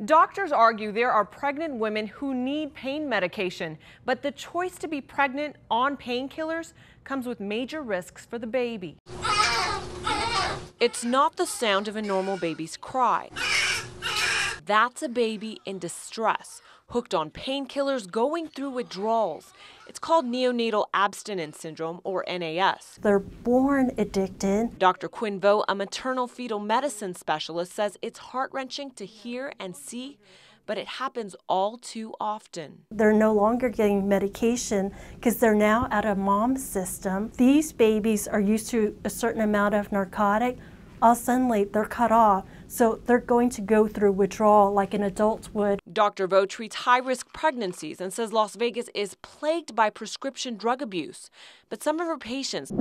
Doctors argue there are pregnant women who need pain medication, but the choice to be pregnant on painkillers comes with major risks for the baby. It's not the sound of a normal baby's cry. That's a baby in distress, hooked on painkillers, going through withdrawals. It's called neonatal abstinence syndrome, or NAS. They're born addicted. Dr. Quinn Vo, a maternal fetal medicine specialist, says it's heart-wrenching to hear and see, but it happens all too often. They're no longer getting medication because they're now out of mom's system. These babies are used to a certain amount of narcotic. All of a sudden, they're cut off, so they're going to go through withdrawal like an adult would. Dr. Vo treats high-risk pregnancies and says Las Vegas is plagued by prescription drug abuse. But some of her patients,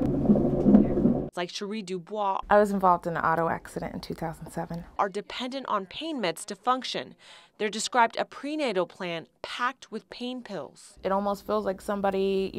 like Cherie Dubois, I was involved in an auto accident in 2007. are dependent on pain meds to function. They're described a prenatal plan packed with pain pills. It almost feels like somebody,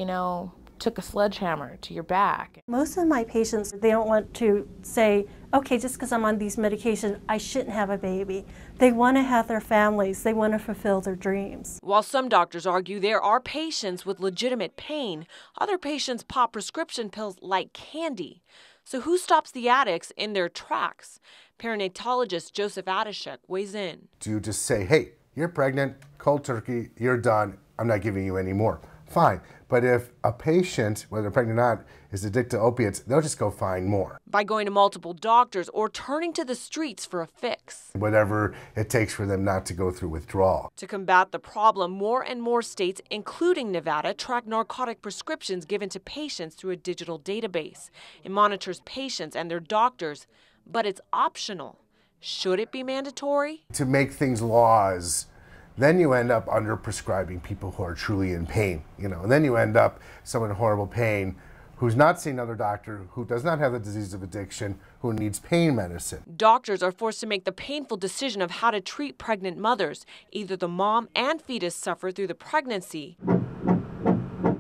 took a sledgehammer to your back. Most of my patients, they don't want to say, okay, just because I'm on these medications, I shouldn't have a baby. They want to have their families. They want to fulfill their dreams. While some doctors argue there are patients with legitimate pain, other patients pop prescription pills like candy. So who stops the addicts in their tracks? Perinatologist Joseph Adishek weighs in. Do you just say, hey, you're pregnant, cold turkey, you're done, I'm not giving you any more? Fine. But if a patient, whether pregnant or not, is addicted to opiates, they'll just go find more. By going to multiple doctors or turning to the streets for a fix. Whatever it takes for them not to go through withdrawal. To combat the problem, more and more states, including Nevada, track narcotic prescriptions given to patients through a digital database. It monitors patients and their doctors, but it's optional. Should it be mandatory? To make things laws, then you end up under-prescribing people who are truly in pain, and then you end up someone in horrible pain who's not seen another doctor, who does not have the disease of addiction, who needs pain medicine. Doctors are forced to make the painful decision of how to treat pregnant mothers. Either the mom and fetus suffer through the pregnancy,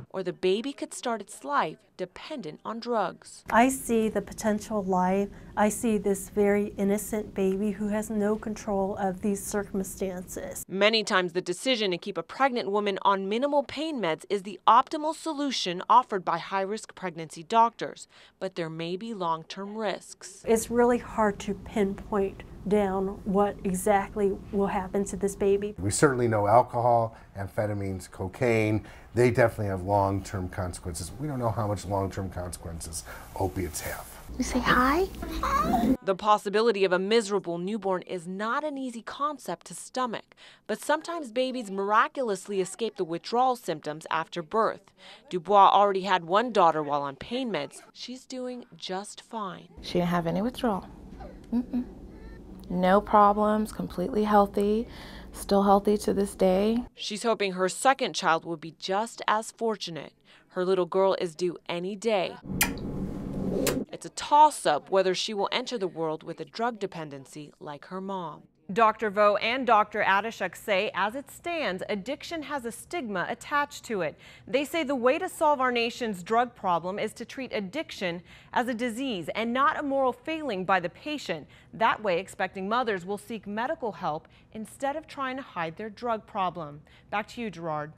or the baby could start its life dependent on drugs. I see the potential life. I see this very innocent baby who has no control of these circumstances. Many times the decision to keep a pregnant woman on minimal pain meds is the optimal solution offered by high-risk pregnancy doctors, but there may be long-term risks. It's really hard to pinpoint down what exactly will happen to this baby. We certainly know alcohol, amphetamines, cocaine, they definitely have long-term consequences. We don't know how much long-term consequences opiates have. You say hi? The possibility of a miserable newborn is not an easy concept to stomach, but sometimes babies miraculously escape the withdrawal symptoms after birth. Dubois already had one daughter while on pain meds. She's doing just fine. She didn't have any withdrawal. No problems, completely healthy, still healthy to this day. She's hoping her second child will be just as fortunate. Her little girl is due any day. It's a toss-up whether she will enter the world with a drug dependency like her mom. Dr. Vo and Dr. Adishek say, as it stands, addiction has a stigma attached to it. They say the way to solve our nation's drug problem is to treat addiction as a disease and not a moral failing by the patient. That way, expecting mothers will seek medical help instead of trying to hide their drug problem. Back to you, Gerard.